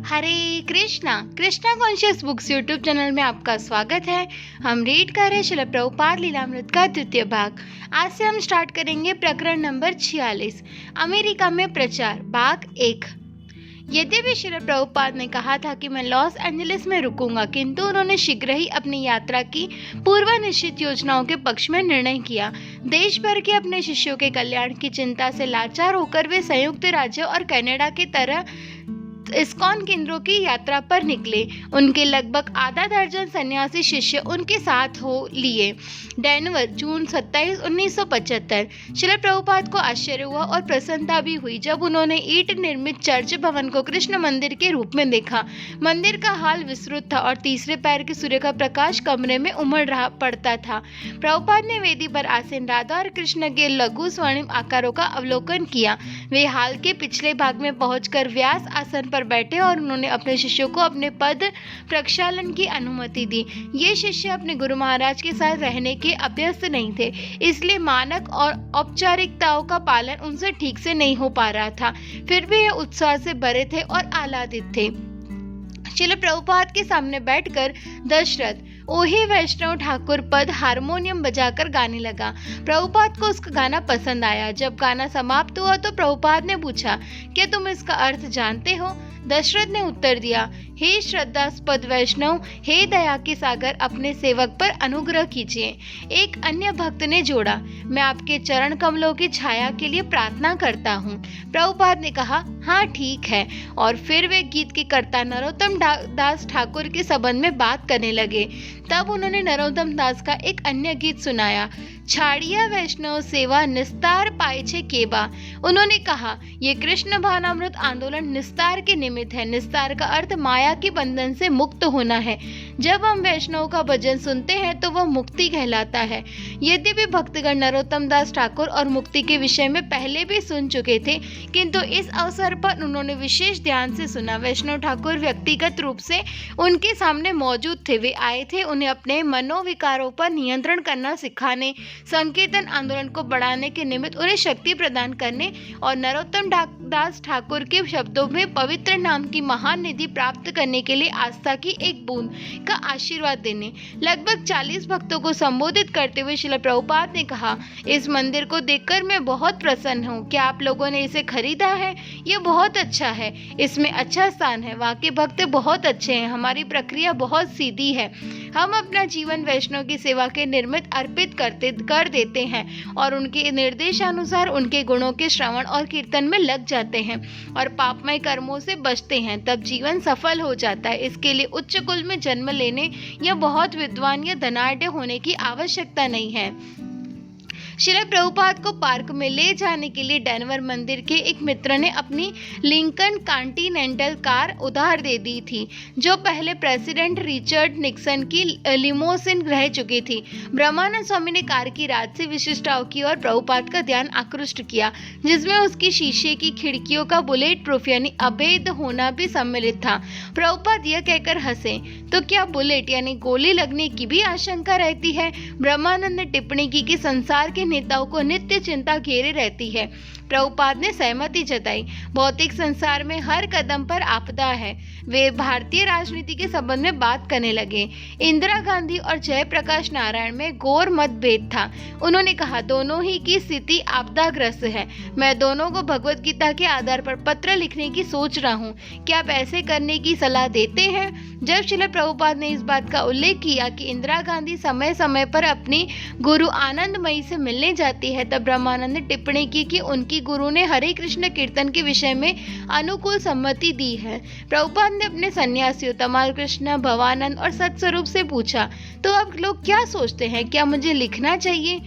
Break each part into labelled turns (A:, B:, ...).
A: हरे Krishna Krishna conscious books YouTube channel में आपका स्वागत है। हम रीड कर रहे श्रील प्रभुपाद लीलामृत का द्वितीय भाग। आज से हम स्टार्ट करेंगे प्रकरण नंबर 46, अमेरिका में प्रचार, भाग 1। यद्यपि श्रील प्रभुपाद ने कहा था कि मैं लॉस एंजलिस में रुकूंगा, किंतु उन्होंने शीघ्र ही अपनी यात्रा की पूर्व निश्चित योजनाओं के पक्ष में निर्णय किया। देश भर के अपने शिष्यों के कल्याण की चिंता से लाचार होकर वे संयुक्त राज्य और कनाडा की तरह इस्कॉन केंद्रों की यात्रा पर निकले। उनके लगभग आधा दर्जन सन्यासी शिष्य उनके साथ हो लिए। डेनवर, जून 27, 1975। श्रील प्रभुपाद को आश्चर्य हुआ और प्रसन्नता भी हुई जब उन्होंने ईंट निर्मित चर्च भवन को कृष्ण मंदिर के रूप में देखा। मंदिर का हाल विस्तृत था और तीसरे पैर के सूर्य का प्रकाश कमरे में उमड़ रहा पड़ता था। प्रभुपाद ने वेदी पर आसीन राधा और कृष्ण के लघु स्वर्णिम आकारों का अवलोकन किया। वे हाल के पिछले भाग में पहुंचकर व्यास आसन पर बैठे और उन्होंने अपने शिष्यों को अपने पद प्रक्षालन की अनुमति दी। ये शिष्य अपने गुरु महाराज के साथ रहने के अभ्यस्त नहीं थे, इसलिए मानक और औपचारिकताओं का पालन उनसे ठीक से नहीं हो पा रहा था। फिर भी ये उत्साह से भरे थे और आह्लादित थे। श्रील प्रभुपाद के सामने बैठकर दशरथ ओहे वैष्णव ठाकुर पद हारमोनियम बजाकर गाने लगा। प्रभुपाद को उसका गाना पसंद आया। जब गाना समाप्त हुआ तो प्रभुपाद ने पूछा, क्या तुम इसका अर्थ जानते हो? दशरथ ने उत्तर दिया, हे श्रद्धास्पद वैष्णव, हे दया के सागर, अपने सेवक पर अनुग्रह कीजिए। एक अन्य भक्त ने जोड़ा, मैं आपके चरण कमलों की छाया के लिए प्रार्थना करता हूँ। प्रभुपाद ने कहा, हाँ ठीक है, और फिर वे गीत के कर्ता नरोत्तम दास ठाकुर के संबंध में बात करने लगे। तब उन्होंने नरोत्तम दास का एक अन्य गीत सुनाया, छाड़िया वैष्णव सेवा निस्तार पाइछे केबा। उन्होंने कहा, ये कृष्ण भावनामृत आंदोलन निस्तार के निमित्त है। निस्तार का अर्थ माया के बंधन से मुक्त होना है। जब हम वैष्णव का भजन सुनते हैं तो वह मुक्ति कहलाता है। यद्यपि भक्तगण नरोत्तम दास ठाकुर और मुक्ति के विषय में पहले भी सुन चुके थे, किंतु इस अवसर पर उन्होंने विशेष ध्यान से सुना। वैष्णव ठाकुर व्यक्तिगत रूप से उनके सामने मौजूद थे। वे आए थे उन्हें अपने मनोविकारों पर नियंत्रण करना सिखाने, संकीर्तन आंदोलन को बढ़ाने के निमित्त उन्हें शक्ति प्रदान करने और नरोत्तम दास ठाकुर के शब्दों में पवित्र नाम की महान निधि प्राप्त करने के लिए आस्था की एक बूंद का आशीर्वाद देने। लगभग 40 भक्तों को संबोधित करते हुए श्रील प्रभुपाद ने कहा, इस मंदिर को देखकर मैं बहुत प्रसन्न हूँ। क्या आप लोगों ने इसे खरीदा है? ये बहुत अच्छा है, इसमें अच्छा स्थान है, वहाँ के भक्त बहुत अच्छे हैं। हमारी प्रक्रिया बहुत सीधी है। हम अपना जीवन वैष्णव की सेवा के निर्मित अर्पित कर देते हैं और उनके निर्देशानुसार उनके गुणों के श्रवण और कीर्तन में लग जाते हैं और पापमय कर्मों से बचते हैं। तब जीवन सफल हो जाता है। इसके लिए उच्च कुल में जन्म लेने या बहुत विद्वान या धनाढ्य होने की आवश्यकता नहीं है। श्रील प्रभुपाद को पार्क में ले जाने के लिए डेनवर मंदिर के एक मित्र ने अपनी लिंकन कॉन्टिनेंटल कार उधार दे दी थी, जो पहले प्रेसिडेंट रिचर्ड निक्सन की लिमोसिन रह चुकी थी। ब्रह्मानंद स्वामी ने कार की राजसी विशिष्टताओं की ओर प्रभुपाद का ध्यान आकृष्ट किया, जिसमें उसकी शीशे की खिड़कियों का बुलेट प्रूफ यानी अभेद होना भी सम्मिलित था। प्रभुपाद यह कहकर हंसे, तो क्या बुलेट यानी गोली लगने की भी आशंका रहती है? ब्रह्मानंद ने टिप्पणी की कि संसार के नेताओं को नित्य चिंता घेरे रहती है। प्रभुपाद ने सहमति जताई। भौतिक संसार में हर कदम पर आपदा है। वे भारतीय राजनीति के संबंध में बात करने लगे। इंदिरा गांधी और जयप्रकाश नारायण में घोर मतभेद था। उन्होंने कहा, दोनों ही की स्थिति आपदाग्रस्त है। मैं दोनों को भगवत गीता के आधार पर पत्र लिखने की सोच रहा हूँ। क्या आप ऐसे करने की सलाह देते हैं? जब श्रील प्रभुपाद ने इस बात का उल्लेख किया कि इंदिरा गांधी समय समय पर अपनी गुरु आनंदमयी से मिलने जाती है, तब ब्रह्मानंद ने टिप्पणी की कि उनकी गुरु ने हरे कृष्ण कीर्तन के विषय में अनुकूल सम्मति दी है। प्रभुपाद ने अपने सन्यासियों तमाल कृष्ण, भवानंद और सत्स्वरूप से पूछा, तो आप लोग क्या सोचते हैं? क्या मुझे लिखना चाहिए?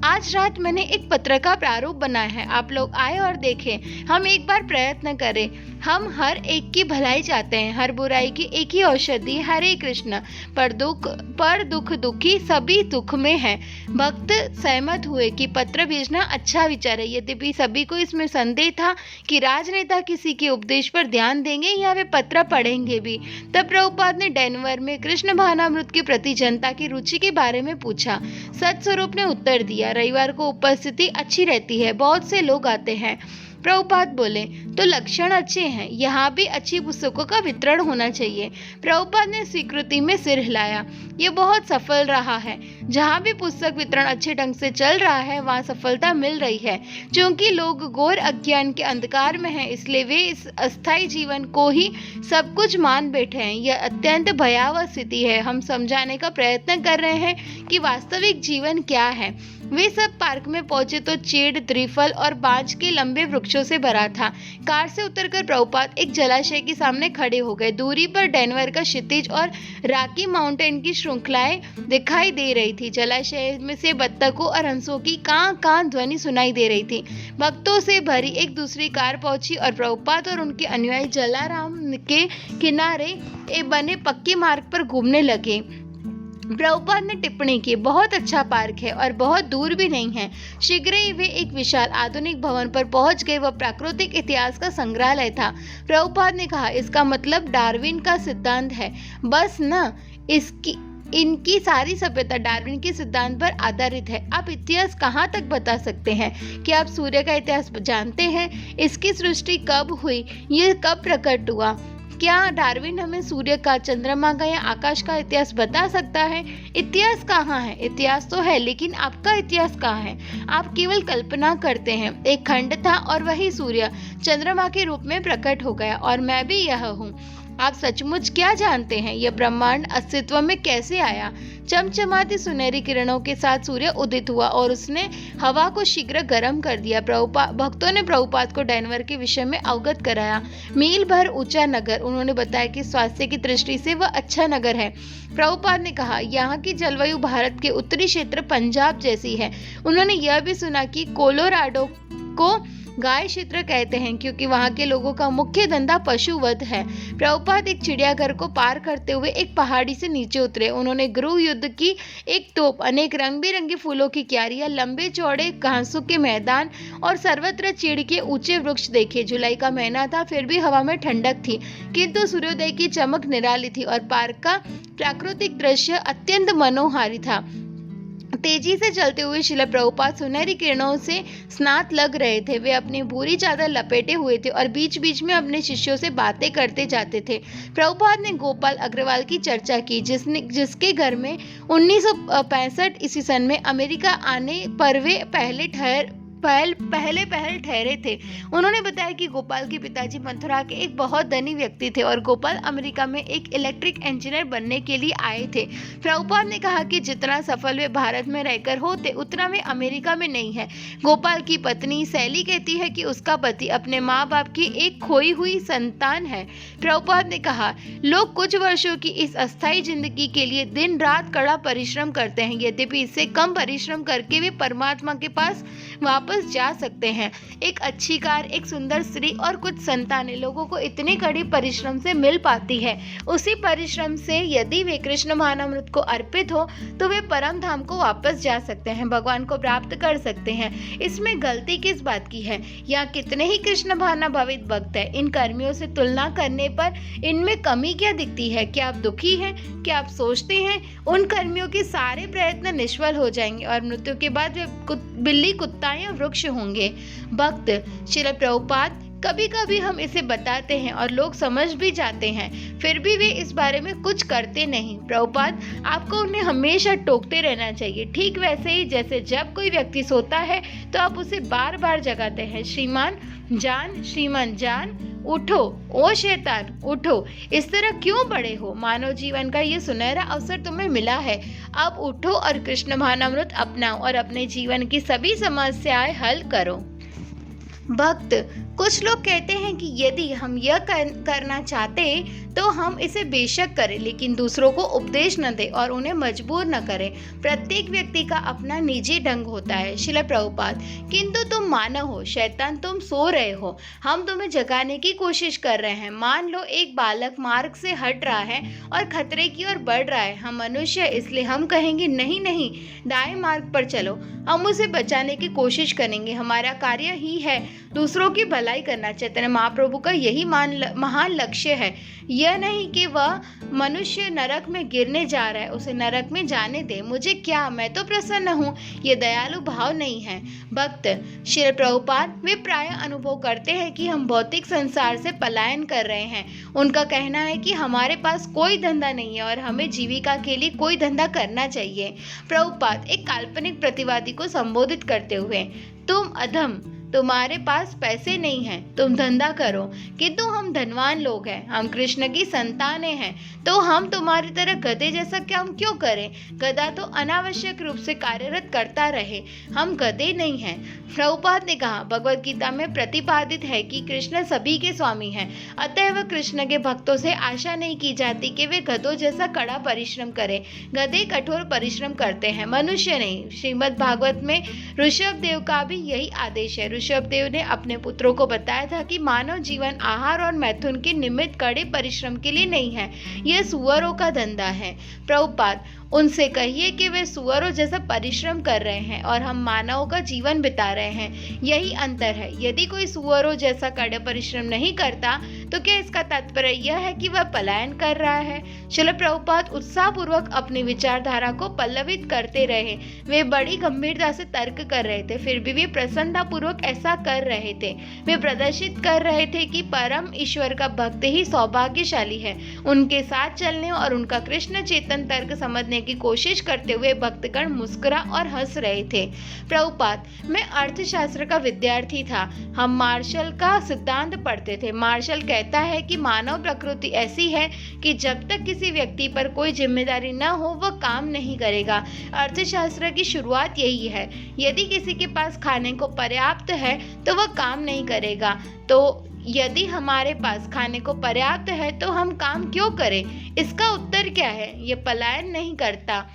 A: आज रात मैंने एक पत्र का प्रारूप बनाया है। आप लोग आए और देखें। हम एक बार प्रयत्न करें। हम हर एक की भलाई चाहते हैं। हर बुराई की एक ही औषधि, हरे कृष्ण। पर दुख दुखी सभी दुख में है। भक्त सहमत हुए कि पत्र भेजना अच्छा विचार है। यद्यपि सभी को इसमें संदेह था कि राजनेता किसी के उपदेश पर ध्यान देंगे या वे पत्र पढ़ेंगे भी। तब प्रभुपाद ने डेनवर में कृष्ण भावनामृत के प्रति जनता की रुचि के बारे में पूछा। सत्स्वरूप ने उत्तर दिया, रविवार को उपस्थिति अच्छी रहती है, बहुत से लोग आते हैं। प्रभुपाद बोले, तो लक्षण अच्छे हैं, यहाँ भी अच्छी पुस्तकों का वितरण होना चाहिए। प्रभुपाद ने स्वीकृति में सिर हिलाया। ये बहुत सफल रहा है। जहाँ भी पुस्तक वितरण अच्छे ढंग से चल रहा है वहाँ सफलता मिल रही है। क्योंकि लोग घोर अज्ञान के अंधकार में हैं, इसलिए वे इस अस्थायी जीवन को ही सब कुछ मान बैठे हैं। यह अत्यंत भयावह स्थिति है। हम समझाने का प्रयत्न कर रहे हैं कि वास्तविक जीवन क्या है। वे सब पार्क में पहुंचे तो चीड़, त्रिफल और बांज के लंबे वृक्षों से भरा था। कार से उतरकर प्रभुपाद एक जलाशय के सामने खड़े हो गए। दूरी पर डेनवर का क्षितिज और रॉकी माउंटेन की श्रृंखलाएं दिखाई दे रही थी। जलाशय में से बत्तखों और हंसों की कां ध्वनि सुनाई दे रही थी। भक्तों से भरी एक दूसरी कार पहुंची और प्रभुपाद और उनके अनुयायी जलाराम के किनारे बने पक्के मार्ग पर घूमने लगे। प्रभुपाद ने टिप्पणी की, बहुत अच्छा पार्क है और बहुत दूर भी नहीं है। शीघ्र ही वे एक विशाल आधुनिक भवन पर पहुंच गए। वह प्राकृतिक इतिहास का संग्रहालय था। प्रभुपाद ने कहा, इसका मतलब डार्विन का सिद्धांत है। बस न, इनकी सारी सभ्यता डार्विन के सिद्धांत पर आधारित है। आप इतिहास कहाँ तक बता सकते हैं? क्या आप सूर्य का इतिहास जानते हैं? इसकी सृष्टि कब हुई? यह कब प्रकट हुआ? क्या डार्विन हमें सूर्य का, चंद्रमा का या आकाश का इतिहास बता सकता है? इतिहास कहाँ है? इतिहास तो है, लेकिन आपका इतिहास कहाँ है? आप केवल कल्पना करते हैं। एक खंड था और वही सूर्य चंद्रमा के रूप में प्रकट हो गया और मैं भी यह हूँ। आप सचमुच क्या जानते हैं? यह ब्रह्मांड अस्तित्व में कैसे आया? चमचमाती सुनहरी किरणों के साथ सूर्य उदित हुआ और उसने हवा को शीघ्र गर्म कर दिया। भक्तों ने प्रभुपाद को डेनवर के विषय में अवगत कराया। मील भर ऊंचा नगर। उन्होंने बताया कि स्वास्थ्य की दृष्टि से वह अच्छा नगर है। प्रभुपाद ने कहा, यहाँ की जलवायु भारत के उत्तरी क्षेत्र पंजाब जैसी है। उन्होंने यह भी सुना कि कोलोराडो को गाय क्षेत्र कहते हैं क्योंकि वहाँ के लोगों का मुख्य धंधा पशुवध है। प्रभुपाद एक चिड़ियाघर को पार करते हुए एक पहाड़ी से नीचे उतरे। उन्होंने गृह युद्ध की एक तोप, अनेक रंग बिरंगी फूलों की क्यारियां, लंबे चौड़े घासों के मैदान और सर्वत्र चीड़ के ऊंचे वृक्ष देखे। जुलाई का महीना था, फिर भी हवा में ठंडक थी, किंतु सूर्योदय की चमक निराली थी और पार्क का प्राकृतिक दृश्य अत्यंत मनोहारी था। तेजी से चलते हुए शिला प्रभुपाद सुनहरी किरणों से स्नात लग रहे थे। वे अपनी भूरी चादर लपेटे हुए थे और बीच बीच में अपने शिष्यों से बातें करते जाते थे। प्रभुपाद ने गोपाल अग्रवाल की चर्चा की, जिसके घर में 1965 ईस्वी सन में अमेरिका आने पर वे पहले ठहरे थे। उन्होंने बताया कि गोपाल के पिताजी मथुरा के एक बहुत धनी व्यक्ति थे और गोपाल अमेरिका में एक इलेक्ट्रिक इंजीनियर बनने के लिए आए थे। प्रभुपाद ने कहा कि जितना सफल वे भारत में रहकर होते, उतना वे अमेरिका में नहीं है। गोपाल की पत्नी सैली कहती है कि उसका पति अपने माँ बाप की एक खोई हुई संतान है। प्रभुपाद ने कहा, लोग कुछ वर्षों की इस अस्थायी जिंदगी के लिए दिन रात कड़ा परिश्रम करते हैं, यद्यपि इससे कम परिश्रम करके वे परमात्मा के पास वापस जा सकते हैं। एक अच्छी कार, एक सुंदर स्त्री और कुछ संतानें लोगों को इतनी कड़ी परिश्रम से मिल पाती है। उसी परिश्रम से यदि वे कृष्ण महानामृत को अर्पित हो तो वे परम धाम को वापस जा सकते हैं, भगवान को प्राप्त कर सकते हैं। इसमें गलती किस बात की है? यहाँ कितने ही कृष्ण भावनाभावित भक्त है। इन कर्मियों से तुलना करने पर इनमें कमी क्या दिखती है? क्या आप दुखी हैं? क्या आप सोचते हैं उन कर्मियों के सारे प्रयत्न निष्फल हो जाएंगे और मृत्यु के बाद वे बिल्ली, कुत्ता या वृक्ष होंगे? भक्त श्रील प्रभुपाद, कभी कभी हम इसे बताते हैं और लोग समझ भी जाते हैं, फिर भी वे इस बारे में कुछ करते नहीं। प्रभुपाद, आपको उन्हें हमेशा टोकते रहना चाहिए, ठीक वैसे ही जैसे जब कोई व्यक्ति सोता है तो आप उसे बार बार जगाते हैं, श्रीमान जान, उठो, ओ शैतान उठो। इस तरह क्यों बड़े हो? मानव जीवन का ये सुनहरा अवसर तुम्हें मिला है। अब उठो और कृष्ण भावनामृत अपनाओ और अपने जीवन की सभी समस्याएं हल करो। भक्त, कुछ लोग कहते हैं कि यदि हम यह करना चाहते तो हम इसे बेशक करें, लेकिन दूसरों को उपदेश न दें और उन्हें मजबूर न करें। प्रत्येक व्यक्ति का अपना निजी ढंग होता है। श्रील प्रभुपाद, किंतु तुम मानव हो, शैतान, तुम सो रहे हो, हम तुम्हें जगाने की कोशिश कर रहे हैं। मान लो एक बालक मार्ग से हट रहा है और खतरे की ओर बढ़ रहा है। हम मनुष्य, इसलिए हम कहेंगे नहीं, दाएं मार्ग पर चलो। हम उसे बचाने की कोशिश करेंगे, हमारा कार्य ही है दूसरों की भलाई करना चैतन्य महाप्रभु का यही महान लक्ष्य है। यह नहीं कि वह मनुष्य नरक में गिरने जा रहा है, उसे नरक में जाने दे, मुझे क्या, मैं तो प्रसन्न हूँ। ये दयालु भाव नहीं है। भक्त श्रील प्रभुपाद वे प्राय अनुभव करते हैं कि हम भौतिक संसार से पलायन कर रहे हैं। उनका कहना है कि हमारे पास कोई धंधा नहीं है और हमें जीविका के लिए कोई धंधा करना चाहिए। प्रभुपाद एक काल्पनिक प्रतिवादी को संबोधित करते हुए, तुम अधम, तुम्हारे पास पैसे नहीं हैं, तुम धंधा करो, किंतु हम धनवान लोग हैं, हम कृष्ण की संतानें हैं, तो हम तुम्हारी तरह गधे जैसा काम क्यों करें? गधा तो अनावश्यक रूप से कार्यरत करता रहे, हम गधे नहीं हैं। प्रभुपाद ने कहा, भगवद गीता में प्रतिपादित है कि कृष्ण सभी के स्वामी हैं, अतएव कृष्ण के भक्तों से आशा नहीं की जाती कि वे गधों जैसा कड़ा परिश्रम करें। गधे कठोर परिश्रम करते हैं, मनुष्य नहीं। श्रीमद् भागवत में ऋषभ देव का भी यही आदेश है। ऋषभ देव ने अपने पुत्रों को बताया था कि मानव जीवन आहार और मैथुन के निमित्त कड़े परिश्रम के लिए नहीं है, यह सुअरों का धंधा है। प्रभुपाद, उनसे कहिए कि वे सुअरों जैसा परिश्रम कर रहे हैं और हम मानवों का जीवन बिता रहे हैं, यही अंतर है। यदि कोई सुअरों जैसा कड़े परिश्रम नहीं करता तो क्या इसका तात्पर्य यह है कि वह पलायन कर रहा है? श्रील प्रभुपाद उत्साहपूर्वक अपनी विचारधारा को पल्लवित करते रहे। वे बड़ी गंभीरता से तर्क कर रहे थे, फिर भी वे प्रसन्नतापूर्वक ऐसा कर रहे थे। वे प्रदर्शित कर रहे थे कि परम ईश्वर का भक्त ही सौभाग्यशाली है। उनके साथ चलने और उनका कृष्ण चेतन तर्क समझने की कोशिश करते हुए भक्तगण मुस्कुरा और हंस रहे थे। प्रभुपाद, मैं अर्थशास्त्र का विद्यार्थी था, हम मार्शल का सिद्धांत पढ़ते थे। मार्शल कहता है कि मानव प्रकृति ऐसी है कि जब तक किसी व्यक्ति पर कोई जिम्मेदारी न हो वह काम नहीं करेगा। अर्थशास्त्र की शुरुआत यही है। यदि किसी के पास खाने को पर्याप्त है तो वह काम नहीं करेगा। तो यदि हमारे पास खाने को पर्याप्त है तो हम काम क्यों करें? इसका उत्तर क्या है? ये पलायन नहीं करता।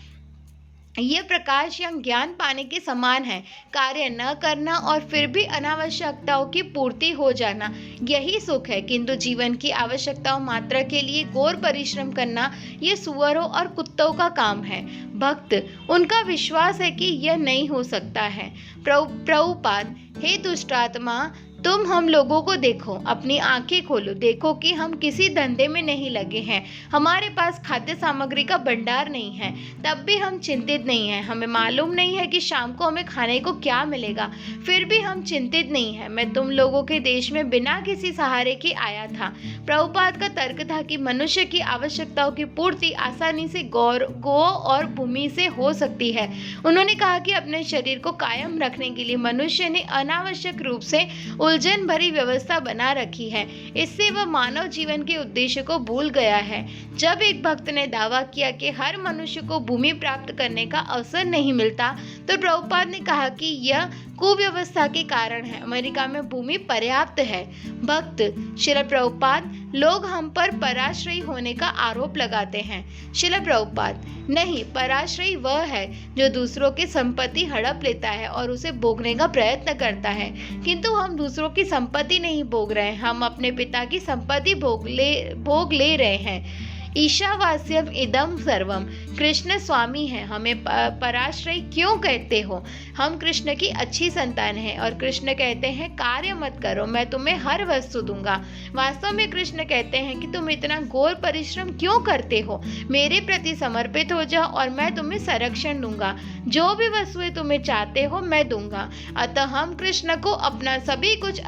A: यह प्रकाश या ज्ञान पाने के समान है, कार्य न करना और फिर भी अनावश्यकताओं की पूर्ति हो जाना, यही सुख है। किंतु जीवन की आवश्यकताओं मात्र के लिए घोर परिश्रम करना ये सुअरों और कुत्तों का काम है। भक्त, उनका विश्वास है कि यह नहीं हो सकता है। प्रभुपाद, हे दुष्टात्मा, तुम हम लोगों को देखो, अपनी आंखें खोलो, देखो कि हम किसी धंधे में नहीं लगे हैं। हमारे पास खाद्य सामग्री का भंडार नहीं है, तब भी हम चिंतित नहीं हैं। हमें मालूम नहीं है कि शाम को हमें खाने को क्या मिलेगा, फिर भी हम चिंतित नहीं हैं। मैं तुम लोगों के देश में बिना किसी सहारे के आया था। प्रभुपाद का तर्क था कि मनुष्य की आवश्यकताओं की पूर्ति आसानी से गौ और भूमि से हो सकती है। उन्होंने कहा कि अपने शरीर को कायम रखने के लिए मनुष्य ने अनावश्यक रूप से उलझन भरी व्यवस्था बना रखी है। इससे वह मानव जीवन के उद्देश्य को भूल गया है। जब एक भक्त ने दावा किया कि हर मनुष्य को भूमि प्राप्त करने का अवसर नहीं मिलता, तो प्रभुपाद ने कहा कि यह कुव्यवस्था के कारण है। अमेरिका में भूमि पर्याप्त है। भक्त श्रील प्रभुपाद, लोग हम पर पराश्रयी होने का आरोप लगाते हैं। श्रील प्रभुपाद, नहीं, पराश्रयी वह है जो दूसरों की संपत्ति हड़प लेता है और उसे भोगने का प्रयत्न करता है, किंतु हम दूसरों की संपत्ति नहीं भोग रहे हैं, हम अपने पिता की संपत्ति भोग ले रहे हैं। ईशावास्यम इदम सर्वम, कृष्ण स्वामी है, हमें पराश्रयी क्यों कहते हो? हम कृष्ण की अच्छी संतान हैं और कृष्ण कहते हैं कार्य मत करो, मैं तुम्हें हर वस्तु दूंगा। वास्तव में कृष्ण कहते हैं कि तुम इतना घोर परिश्रम क्यों करते हो? मेरे प्रति समर्पित हो जाओ और मैं तुम्हें संरक्षण दूंगा। जो भी वस्तुएं तुम्हें चाहते हो मैं दूंगा। अतः हम कृष्ण को अपना सभी कुछ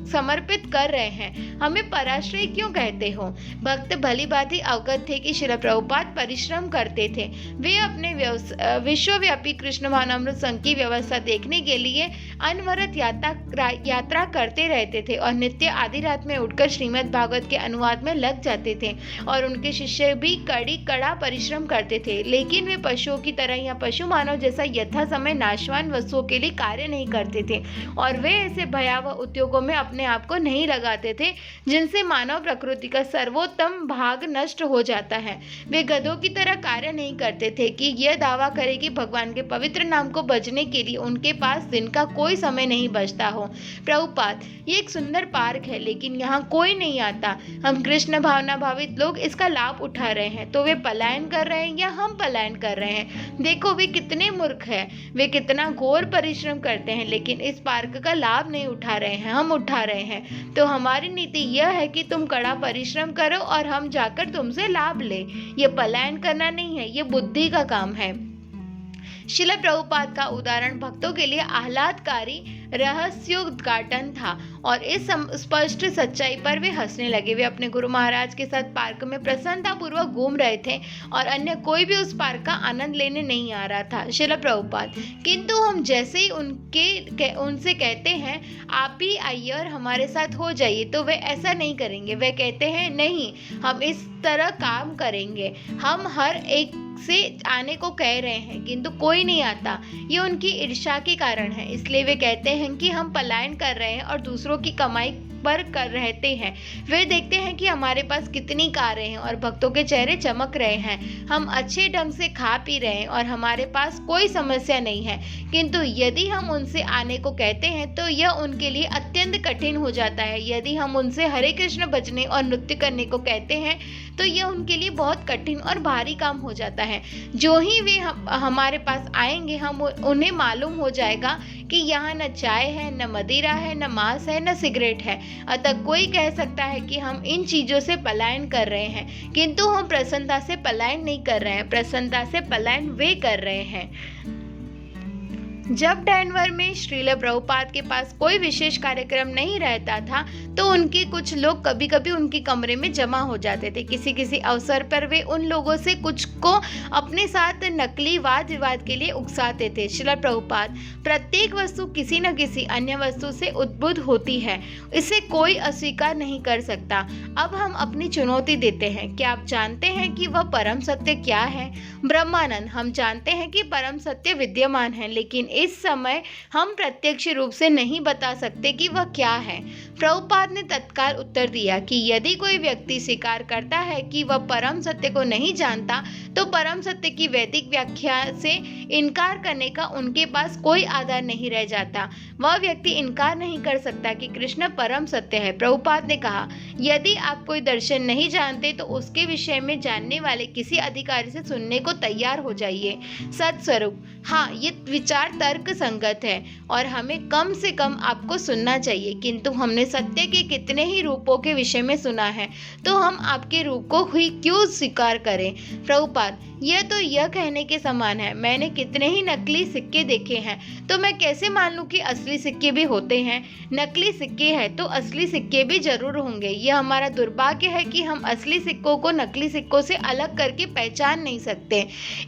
A: समर्पित कर रहे हैं, हमें पराश्रयी क्यों कहते हो? भक्त भली भांति अवगत थे कि श्रील प्रभुपाद परिश्रम करते थे। वे अपने विश्वव्यापी कृष्ण भावनामृत संघ की व्यवस्था देखने के लिए अनवरत यात्रा करते रहते थे और नित्य आधी रात में उठकर श्रीमद् भागवत के अनुवाद में लग जाते थे। और उनके शिष्य भी कड़ा परिश्रम करते थे, लेकिन वे पशुओं की तरह या पशु मानव जैसा यथा समय नाशवान वस्तुओं के लिए कार्य नहीं करते थे और वे ऐसे भयावह उद्योगों में अपने आप को नहीं लगाते थे जिनसे मानव प्रकृति का सर्वोत्तम भाग नष्ट हो जाता है। वे गधों की तरह कार्य नहीं करते थे कि यह दावा करे कि भगवान के पवित्र नाम को भजने के लिए उनके पास दिन का कोई समय नहीं बचता हो। प्रभुपाद, ये एक सुंदर पार्क है लेकिन यहाँ कोई नहीं आता। हम कृष्ण भावना भावित लोग इसका लाभ उठा रहे हैं, तो वे पलायन कर रहे हैं या हम पलायन कर रहे हैं? देखो वे कितने मूर्ख हैं। वे कितना घोर परिश्रम करते हैं लेकिन इस पार्क का लाभ नहीं उठा रहे हैं, हम उठा रहे हैं। तो हमारी नीति यह है कि तुम कड़ा परिश्रम करो और हम जाकर तुमसे लाभ ले। ये पलायन करना नहीं है, ये बुद्धि का काम है। शिला प्रभुपाद का उदाहरण भक्तों के लिए आह्लादकारी रहस्योद्घाटन था और इस स्पष्ट सच्चाई पर वे हंसने लगे। वे अपने गुरु महाराज के साथ पार्क में प्रसन्नतापूर्वक घूम रहे थे और अन्य कोई भी उस पार्क का आनंद लेने नहीं आ रहा था। शिला प्रभुपाद, किंतु हम जैसे ही उनसे कहते हैं आप भी आइए और हमारे साथ हो जाइए, तो वे ऐसा नहीं करेंगे। वे कहते हैं नहीं, हम इस तरह काम करेंगे। हम हर एक से आने को कह रहे हैं किंतु कोई नहीं आता। ये उनकी ईर्ष्या के कारण है, इसलिए वे कहते हैं कि हम पलायन कर रहे हैं और दूसरों की कमाई पर कर रहते हैं। वे देखते हैं कि हमारे पास कितनी कारें हैं और भक्तों के चेहरे चमक रहे हैं। हम अच्छे ढंग से खा पी रहे हैं और हमारे पास कोई समस्या नहीं है, किंतु यदि हम उनसे आने को कहते हैं तो यह उनके लिए अत्यंत कठिन हो जाता है। यदि हम उनसे हरे कृष्ण भजने और नृत्य करने को कहते हैं तो यह उनके लिए बहुत कठिन और भारी काम हो जाता है। जो ही वे हमारे पास आएंगे हम उन्हें मालूम हो जाएगा कि यहाँ न चाय है, न मदिरा है, न मांस है, न सिगरेट है। अतः कोई कह सकता है कि हम इन चीजों से पलायन कर रहे हैं, किंतु हम प्रसन्नता से पलायन नहीं कर रहे हैं। प्रसन्नता से पलायन वे कर रहे हैं। जब डेनवर में श्रील प्रभुपाद के पास कोई विशेष कार्यक्रम नहीं रहता था तो उनके कुछ लोग कभी कभी उनके कमरे में जमा हो जाते थे। किसी किसी अवसर पर वे उन लोगों से कुछ को अपने साथ नकली वाद विवाद के लिए उकसाते थे। श्रील प्रभुपाद, प्रत्येक वस्तु किसी न किसी अन्य वस्तु से उद्भूत होती है, इसे कोई अस्वीकार नहीं कर सकता। अब हम अपनी चुनौती देते हैं। क्या आप जानते हैं कि वह परम सत्य क्या है? ब्रह्मानंद, हम जानते हैं कि परम सत्य विद्यमान है, लेकिन इस समय हम प्रत्यक्ष रूप से नहीं बता सकते कि वह क्या है। प्रभुपाद ने तत्काल उत्तर दिया कि यदि कोई व्यक्ति स्वीकार करता है कि वह परम सत्य को नहीं जानता तो परम सत्य की वैदिक व्याख्या से इनकार करने का उनके पास कोई आधार नहीं रह जाता। वह व्यक्ति इनकार नहीं कर सकता कि कृष्ण परम सत्य है। प्रभुपाद ने कहा, यदि आप कोई दर्शन नहीं जानते तो उसके विषय में जानने वाले किसी अधिकारी से सुनने को तैयार हो जाइए। सत्स्वरूप, हाँ, ये विचार तर्क संगत है और हमें कम से कम आपको सुनना चाहिए, किंतु हमने सत्य के कितने ही रूपों के विषय में सुना है, तो हम आपके रूप को ही क्यों स्वीकार करें? प्रभुपाद, यह तो यह कहने के समान है, मैंने कितने ही नकली सिक्के देखे हैं, तो मैं कैसे मान लूं कि असली सिक्के भी होते हैं? नकली सिक्के हैं तो असली सिक्के भी जरूर होंगे। यह हमारा दुर्भाग्य है कि हम असली सिक्कों को नकली सिक्कों से अलग करके पहचान नहीं सकते।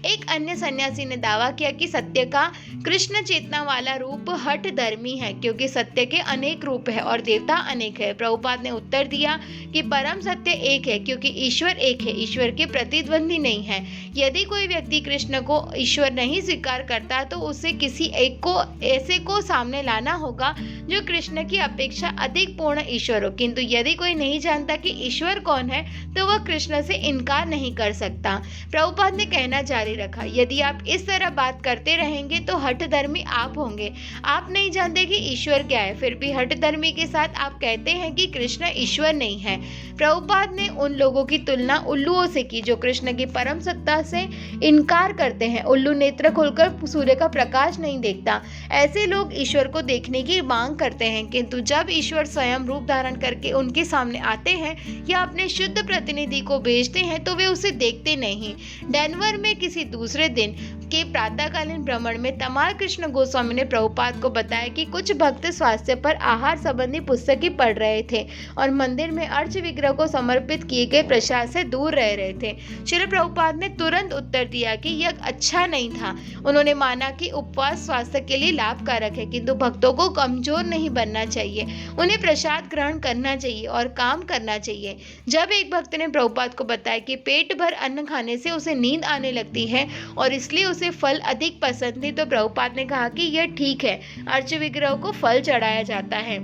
A: एक अन्य सन्यासी ने दावा किया कि सत्य का कृष्ण चेतना वाला रूप हठ धर्मी है, क्योंकि सत्य के अनेक रूप है और देवता अनेक है। प्रभुपाद ने उत्तर दिया कि परम सत्य एक है, क्योंकि ईश्वर एक है, ईश्वर के प्रतिद्वंदी नहीं है। यदि कोई व्यक्ति कृष्ण को ईश्वर नहीं स्वीकार करता तो उसे किसी एक को ऐसे को सामने लाना होगा जो कृष्ण की अपेक्षा अधिक पूर्ण ईश्वर हो। किंतु यदि कोई नहीं जानता कि ईश्वर कौन है तो वह कृष्ण से इनकार नहीं कर सकता। प्रभुपाद ने कहना जारी रखा, यदि आप इस तरह बात करते रहेंगे तो हठ धर्मी आप होंगे। आप नहीं जानते कि ईश्वर क्या है, फिर भी हठ धर्मी के साथ आप कहते हैं कि कृष्ण ईश्वर नहीं है। प्रभुपाद ने उन लोगों की तुलना उल्लुओं से की जो कृष्ण की परम सत्ता से इनकार करते हैं। उल्लू नेत्र खोलकर सूर्य का प्रकाश नहीं देखता। ऐसे लोग ईश्वर को देखने की मांग करते हैं, किंतु जब ईश्वर स्वयं रूप धारण करके उनके सामने आते हैं या अपने शुद्ध प्रतिनिधि को भेजते हैं तो वे उसे देखते नहीं। डेनवर में किसी दूसरे दिन के प्रातःकालीन भ्रमण में तमाल कृष्ण गोस्वामी ने प्रभुपाद को बताया कि कुछ भक्त स्वास्थ्य पर आहार संबंधी पुस्तकें पढ़ रहे थे और मंदिर में अर्च विग्रह को समर्पित किए गए प्रसाद से दूर रह रहे थे। श्री प्रभुपाद ने तुरंत उत्तर दिया कि यह अच्छा नहीं था। उन्होंने माना कि उपवास स्वास्थ्य के लिए लाभकारक है, किंतु भक्तों को कमजोर नहीं बनना चाहिए, उन्हें प्रसाद ग्रहण करना चाहिए और काम करना चाहिए। जब एक भक्त ने प्रभुपाद को बताया कि पेट भर अन्न खाने से उसे नींद आने लगती है और इसलिए उसे फल अधिक पसंद थी, तो प्रभुपाद ने कहा कि यह ठीक है, अर्च विग्रह को फल चढ़ाया जाता है।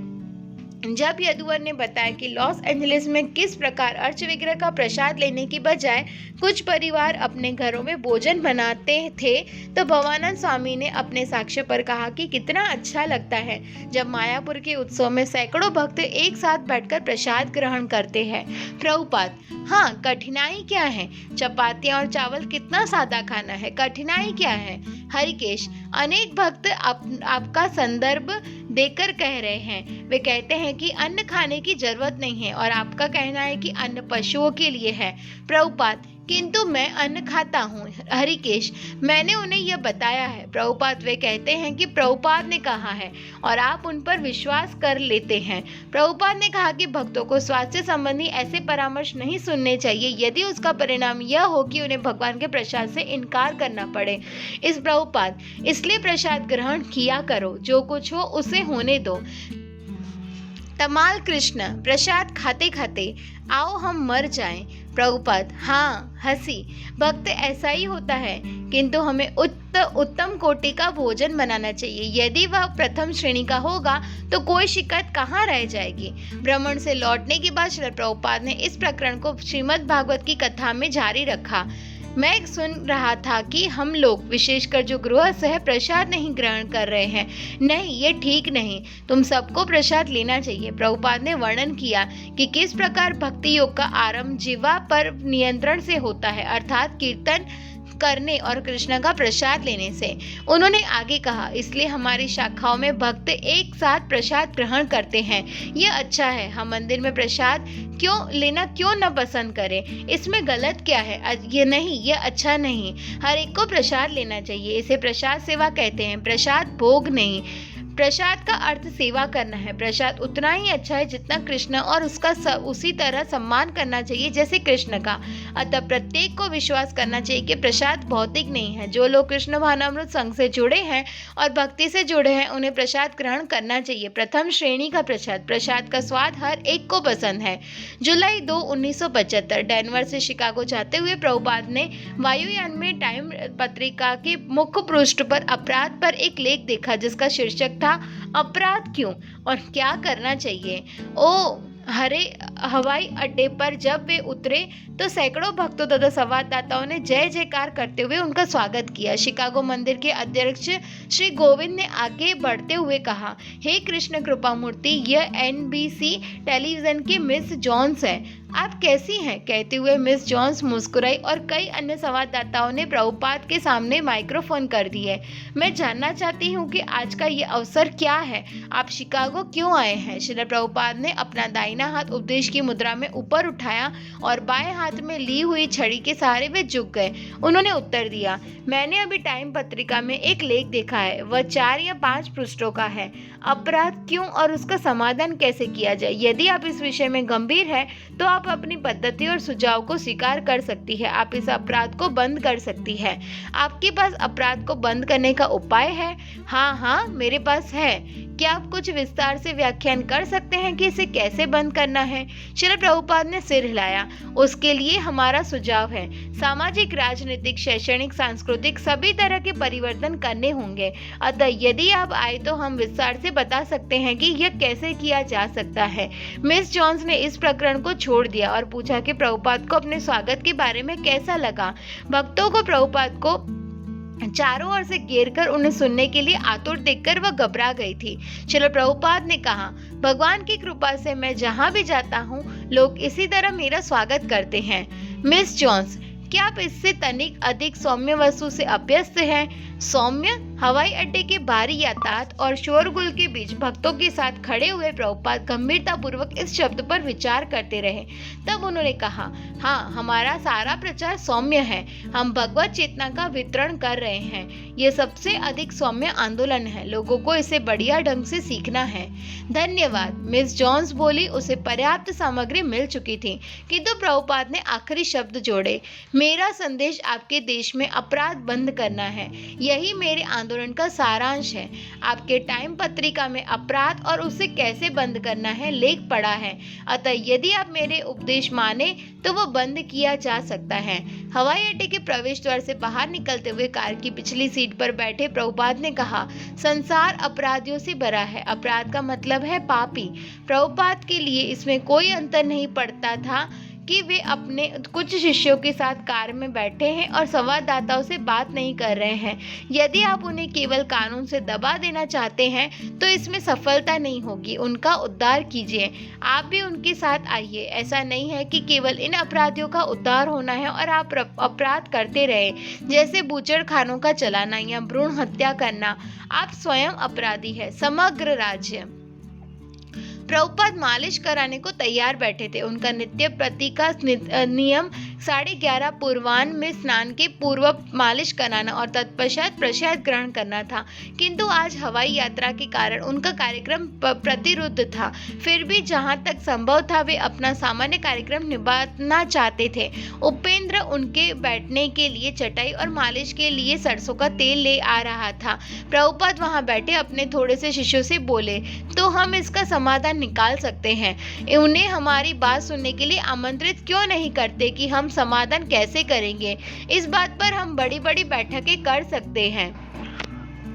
A: जब यदुवर ने बताया कि लॉस एंजलिस में किस प्रकार अर्च विग्रह का प्रसाद लेने की बजाय कुछ परिवार अपने घरों में भोजन बनाते थे, तो भवानंद स्वामी ने अपने साक्ष्य पर कहा कि कितना अच्छा लगता है जब मायापुर के उत्सव में सैकड़ों भक्त एक साथ बैठकर प्रसाद ग्रहण करते हैं। प्रभुपाद: हाँ, कठिनाई क्या है? चपातियाँ और चावल कितना सादा खाना है, कठिनाई क्या है? हरिकेश: अनेक भक्त आपका संदर्भ देकर कह रहे हैं। वे कहते हैं कि अन्न खाने की जरूरत नहीं है और आपका कहना है कि अन्न पशुओं के लिए है। प्रभुपाद: किंतु मैं अन्न खाता हूँ। हरिकेश: मैंने उन्हें यह बताया है। प्रभुपाद: वे कहते हैं कि प्रभुपाद ने कहा है और आप उन पर विश्वास कर लेते हैं। प्रभुपाद ने कहा कि भक्तों को स्वास्थ्य संबंधी ऐसे परामर्श नहीं सुनने चाहिए यदि उसका परिणाम यह हो कि उन्हें भगवान के प्रसाद से इनकार करना पड़े। प्रभुपाद: इसलिए प्रसाद ग्रहण किया करो, जो कुछ हो उसे होने दो। तमाल कृष्ण: प्रसाद खाते खाते आओ हम मर जाएं। प्रभुपाद: हाँ, हंसी। भक्त: ऐसा ही होता है, किंतु हमें उत्तम कोटि का भोजन बनाना चाहिए। यदि वह प्रथम श्रेणी का होगा तो कोई शिकायत कहाँ रह जाएगी। भ्रमण से लौटने के बाद श्रील प्रभुपाद ने इस प्रकरण को श्रीमद् भागवत की कथा में जारी रखा। मैं सुन रहा था कि हम लोग, विशेषकर जो गृहस्थ है, प्रसाद नहीं ग्रहण कर रहे हैं। नहीं, ये ठीक नहीं, तुम सबको प्रसाद लेना चाहिए। प्रभुपाद ने वर्णन किया कि किस प्रकार भक्ति योग का आरंभ जिह्वा पर नियंत्रण से होता है, अर्थात कीर्तन करने और कृष्ण का प्रसाद लेने से। उन्होंने आगे कहा, इसलिए हमारी शाखाओं में भक्त एक साथ प्रसाद ग्रहण करते हैं। ये अच्छा है। हम मंदिर में प्रसाद क्यों न पसंद करें? इसमें गलत क्या है? ये नहीं, ये अच्छा नहीं। हर एक को प्रसाद लेना चाहिए। इसे प्रसाद सेवा कहते हैं, प्रसाद भोग नहीं। प्रसाद का अर्थ सेवा करना है। प्रसाद उतना ही अच्छा है जितना कृष्ण, और उसका उसी तरह सम्मान करना चाहिए जैसे कृष्ण का। अतः प्रत्येक को विश्वास करना चाहिए कि प्रसाद भौतिक नहीं है। जो लोग कृष्ण भावनामृत संघ से जुड़े हैं और भक्ति से जुड़े हैं, उन्हें प्रसाद ग्रहण करना चाहिए। प्रथम श्रेणी का प्रसाद का स्वाद हर एक को पसंद है। जुलाई 2, 1975 डेनवर से शिकागो जाते हुए प्रभुपाद ने वायुयान में टाइम पत्रिका के मुख्य पृष्ठ पर अपराध पर एक लेख देखा जिसका शीर्षक था, अपराध क्यों और क्या करना चाहिए। हरे हवाई अड्डे पर जब वे उतरे तो सैकड़ों भक्तों तथा संवाददाताओं ने जय जयकार करते हुए उनका स्वागत किया। शिकागो मंदिर के अध्यक्ष श्री गोविंद ने आगे बढ़ते हुए कहा, हे कृष्ण कृपा मूर्ति, यह NBC टेलीविजन की मिस जॉन्स है। आप कैसी हैं? कहते हुए मिस जॉन्स मुस्कुराई और कई अन्य संवाददाताओं ने प्रभुपाद के सामने माइक्रोफोन कर दिए। मैं जानना चाहती हूँ कि आज का ये अवसर क्या है? आप शिकागो क्यों आए हैं? श्री प्रभुपाद ने अपना दाहिना हाथ उपदेश की मुद्रा में ऊपर उठाया और बाएं हाथ में ली हुई छड़ी के सहारे वे झुक गए। उन्होंने उत्तर दिया, मैंने अभी टाइम पत्रिका में एक लेख देखा है। वह 4 या 5 पृष्ठों का है। अपराध क्यों और उसका समाधान कैसे किया जाए। यदि आप इस विषय में गंभीर है तो आप अपनी पद्धति और सुझाव को स्वीकार कर सकती है। आप इस अपराध को बंद कर सकती है। आपके पास अपराध को बंद करने का उपाय है? हाँ, मेरे पास है। क्या आप कुछ विस्तार से व्याख्यान कर सकते हैं कि इसे कैसे बंद करना है? श्री प्रभुपाद ने सिर हिलाया। उसके लिए हमारा सुझाव है, सामाजिक, राजनीतिक, शैक्षणिक, सांस्कृतिक सभी तरह के परिवर्तन करने होंगे। अतः यदि आप आए तो हम विस्तार से बता सकते हैं कि यह कैसे किया जा सकता है। मिस जॉन्स ने इस प्रकरण को छोड़ दिया और पूछा कि प्रभुपाद को अपने स्वागत के बारे में कैसा लगा। भक्तों को प्रभुपाद को चारों ओर से घेरकर उन्हें सुनने के लिए आतुर देखकर वह घबरा गई थी। श्रील प्रभुपाद ने कहा, भगवान की कृपा से मैं जहां भी जाता हूं, लोग इसी तरह मेरा स्वागत करते हैं। मिस जॉन्स, क्या आप इससे तनिक अधिक सौम्य वस्तु से अभ्यस्त हैं? सौम्य? हवाई अड्डे के भारी यातायात और शोरगुल के बीच भक्तों के साथ खड़े हुए प्रभुपाद गंभीरतापूर्वक इस शब्द पर विचार करते रहे। तब उन्होंने कहा, हाँ, हमारा सारा प्रचार सौम्य है। हम भगवत चेतना का वितरण कर रहे हैं। ये सबसे अधिक सौम्य आंदोलन है। लोगों को इसे बढ़िया ढंग से सीखना है। धन्यवाद। मिस जॉन्स बोली। उसे पर्याप्त सामग्री मिल चुकी थी, किंतु प्रभुपाद ने आखिरी शब्द जोड़े, मेरा संदेश आपके देश में अपराध बंद करना है। यही मेरे आंदोलन का सारांश है। आपके टाइम पत्रिका में अपराध और उसे कैसे बंद करना है लेख पढ़ा है। अतः यदि आप मेरे उपदेश माने तो वो बंद किया जा सकता है। हवाई अड्डे के प्रवेश द्वार से बाहर निकलते हुए कार की पिछली सीट पर बैठे प्रभुपाद ने कहा, संसार अपराधियों से भरा है। अपराध का मतलब है पापी। प्रभुपाद के लिए इसमें कोई अंतर नहीं पड़ता था कि वे अपने कुछ शिष्यों के साथ कार में बैठे हैं और संवाददाताओं से बात नहीं कर रहे हैं। यदि आप उन्हें केवल कानून से दबा देना चाहते हैं तो इसमें सफलता नहीं होगी। उनका उद्धार कीजिए। आप भी उनके साथ आइए। ऐसा नहीं है कि केवल इन अपराधियों का उद्धार होना है और आप अपराध करते रहे, जैसे बूचड़खानों का चलाना या भ्रूण हत्या करना। आप स्वयं अपराधी हैं। समग्र राज्य। प्रभुपाद मालिश कराने को तैयार बैठे थे। उनका नित्य प्रति का नियम 11:30 पूर्वाह्न में स्नान के पूर्व मालिश कराना और तत्पश्चात प्रसाद ग्रहण करना था, किंतु आज हवाई यात्रा के कारण उनका कार्यक्रम प्रतिरुद्ध था। फिर भी जहां तक संभव था वे अपना सामान्य कार्यक्रम निभाना चाहते थे। उपेंद्र उनके बैठने के लिए चटाई और मालिश के लिए सरसों का तेल ले आ रहा था। प्रभुपाद वहां बैठे अपने थोड़े से शिष्यों से बोले, तो हम इसका समाधान निकाल सकते हैं। उन्हें हमारी बात सुनने के लिए आमंत्रित क्यों नहीं करते कि हम समाधान कैसे करेंगे? इस बात पर हम बड़ी बड़ी बैठकें कर सकते हैं।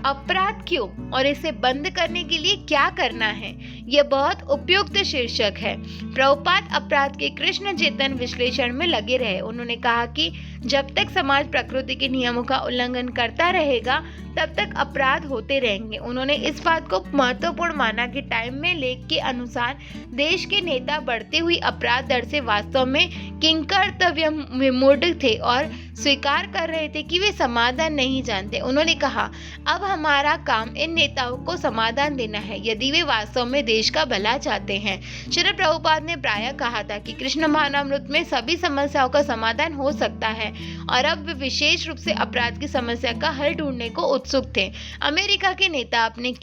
A: अपराध क्यों और इसे बंद करने के लिए क्या करना है, यह बहुत उपयुक्त शीर्षक है। प्रभुपाद अपराध के कृष्ण चेतन विश्लेषण में लगे रहे। उन्होंने कहा कि जब तक समाज प्रकृति के नियमों का उल्लंघन करता रहेगा तब तक अपराध होते रहेंगे। उन्होंने इस बात को महत्वपूर्ण माना कि टाइम में लेख के अनुसार देश के नेता बढ़ती हुई अपराध दर से वास्तव में किंकर्तव्य विमूढ़ थे और स्वीकार कर रहे थे कि वे समाधान नहीं जानते। उन्होंने कहा, अब हमारा काम इन नेताओं को समाधान देना है यदि वे वास्तव में देश का भला चाहते हैं। श्री प्रभुपाद ने प्रायः कहा था कि कृष्ण भावनामृत में सभी समस्याओं का समाधान हो सकता है और अब वे विशेष रूप से अपराध की समस्या का हल ढूंढने को उत्सुक थे। अमेरिका के नेता अपने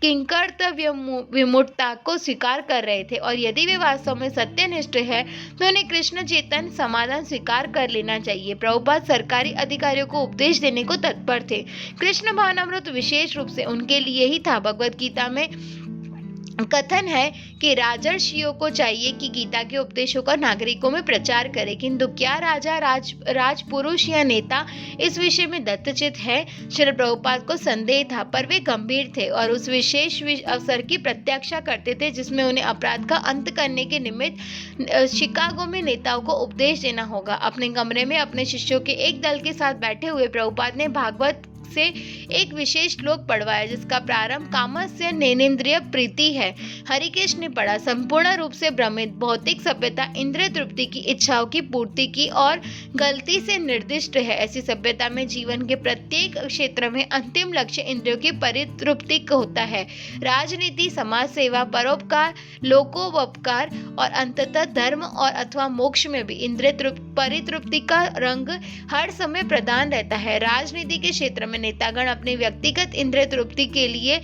A: किंकर्तव्य विमूढ़ता को स्वीकार कर रहे थे और यदि वे वास्तव में सत्यनिष्ठ है तो उन्हें कृष्ण चेतन समाधान स्वीकार कर लेना चाहिए। प्रभुपाद सरकारी अधिकारियों को उपदेश देने को तत्पर थे। कृष्ण भावनामृत विशेष रूप से उनके लिए ही था। भगवद गीता में कथन है कि राजर्षियों को चाहिए कि गीता के उपदेशों का नागरिकों में प्रचार करें, किंतु क्या राजा राजपुरुष या नेता इस विषय में दत्तचित है? श्री प्रभुपाद को संदेह था, पर वे गंभीर थे और उस विशेष अवसर की प्रत्याशा करते थे जिसमें उन्हें अपराध का अंत करने के निमित्त शिकागो में नेताओं को उपदेश देना होगा। अपने कमरे में अपने शिष्यों के एक दल के साथ बैठे हुए प्रभुपाद ने भागवत से एक विशेष श्लोक पढ़वाया जिसका प्रारंभ कामस्य नेनेन्द्रिय प्रीति है। हरिकेश ने पढ़ा, संपूर्ण रूप से भ्रमित भौतिक सभ्यता इंद्रिय तृप्ति की इच्छाओं की पूर्ति की और गलती से निर्दिष्ट है। ऐसी सभ्यता में जीवन के प्रत्येक क्षेत्र में अंतिम लक्ष्य इंद्रियों की परितृप्ति होता है। राजनीति, समाज सेवा, परोपकार, लोकोपकार और अंततः धर्म और अथवा मोक्ष में भी इंद्रिय परितृप्ति का रंग हर समय प्रधान रहता है। राजनीति के क्षेत्र में नेतागण अपने व्यक्तिगत इंद्रिय तृप्ति के लिए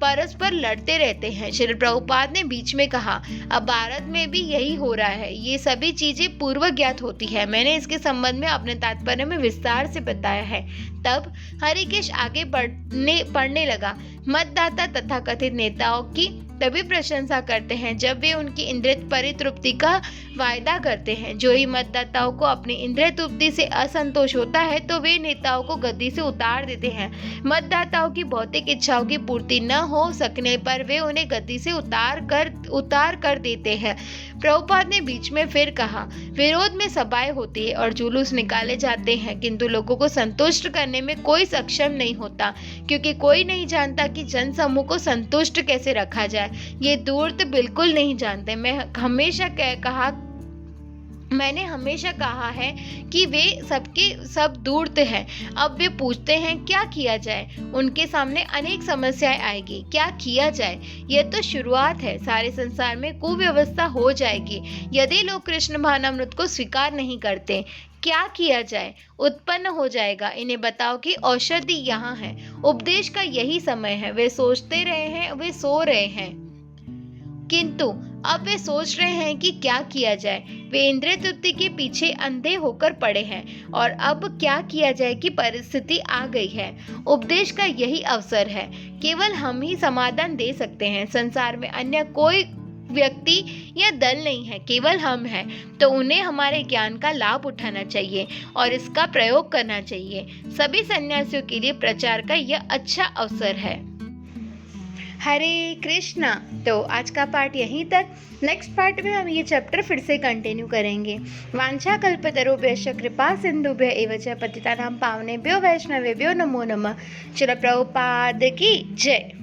A: परस्पर लड़ते रहते हैं। श्री प्रभुपाद ने बीच में कहा, अब भारत में भी यही हो रहा है। ये सभी चीजें पूर्व ज्ञात होती है। मैंने इसके संबंध में अपने तात्पर्य में विस्तार से बताया है। तब हरिकेश आगे पढ़ने लगा, मतदाता तथा कथित नेताओं की तभी प्रशंसा करते हैं जब वे उनकी इंद्रिय परितृप्ति का वायदा करते हैं। जो ही मतदाताओं को अपनी इंद्रिय तृप्ति से असंतोष होता है तो वे नेताओं को गद्दी से उतार देते हैं। मतदाताओं की भौतिक इच्छाओं की पूर्ति न हो सकने पर वे उन्हें गद्दी से उतार कर देते हैं। प्रभुपाद ने बीच में फिर कहा, विरोध में सभाएं होती है और जुलूस निकाले जाते हैं, किंतु लोगों को संतुष्ट करने में कोई सक्षम नहीं होता, क्योंकि कोई नहीं जानता कि जन समूह को संतुष्ट कैसे रखा जाए। ये धूर्त बिल्कुल नहीं जानते। मैंने हमेशा कहा है कि वे सबके सब धूर्त हैं। अब वे पूछते हैं क्या किया जाए। उनके सामने अनेक समस्याएं आएगी। क्या किया जाए? यह तो शुरुआत है। सारे संसार में कुव्यवस्था हो जाएगी यदि लोग कृष्ण भावनामृत को स्वीकार नहीं करते। क्या किया जाए? उत्पन्न हो जाएगा। इन्हें बताओ कि औषधि यहाँ है। उपदेश का यही समय है। वे सोचते रहे हैं, वे सो रहे हैं, किंतु अब वे सोच रहे हैं कि क्या किया जाए। वे इंद्रिय तृप्ति के पीछे अंधे होकर पड़े हैं और अब क्या किया जाए की परिस्थिति आ गई है। उपदेश का यही अवसर है। केवल हम ही समाधान दे सकते हैं। संसार में अन्य कोई व्यक्ति या दल नहीं है, केवल हम हैं। तो उन्हें हमारे ज्ञान का लाभ उठाना चाहिए और इसका प्रयोग करना चाहिए। सभी सन्यासियों के लिए प्रचार का यह अच्छा अवसर है। हरे कृष्णा। तो आज का पार्ट यहीं तक। नेक्स्ट पार्ट में हम ये चैप्टर फिर से कंटिन्यू करेंगे। वांछा कल्पतरुभ्यश्च कृपा सिंधुभ्य एव च पतितानां पावनेभ्यो वैष्णवेभ्यो नमो नमः। श्रील प्रभुपाद की जय।